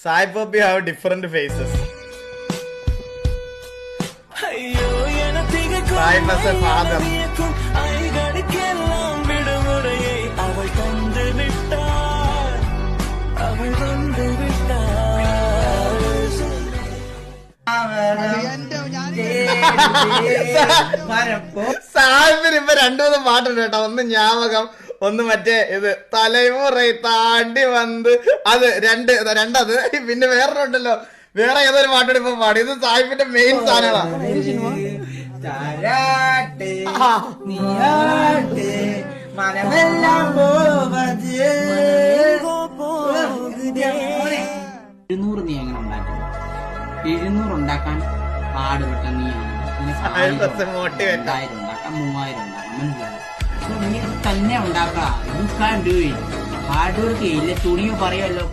Sai Poppy have different faces. Sai as a father. സാഹിബിന് ഇപ്പൊ രണ്ടുമൂന്ന് പാട്ടുണ്ട് കേട്ടോ. ഒന്ന് ഞാമകം, ഒന്ന് മറ്റേ ഇത് തലമുറ താണ്ടി വന്ന്, അത് രണ്ടത്. പിന്നെ വേറെ ഉണ്ടല്ലോ, വേറെ ഏതൊരു പാട്ടോട് ഇപ്പൊ പാടി. ഇത് സാഹിബിന്റെ മെയിൻ സാധനങ്ങളാണ്. നീ എങ്ങനെ ഉണ്ടാക്കും? 700 ഉണ്ടാക്കാൻ പാടുപെട്ട നീയാണ്. 1000 ഉണ്ടാക്കാം, 3000 ഉണ്ടാക്കാം, മനസ്സിലായി. നീ തന്നെ ഉണ്ടാക്കാം. ഹാർഡ് വർക്ക് ചെയ്യില്ല, തുണിയോ പറയുമല്ലോ.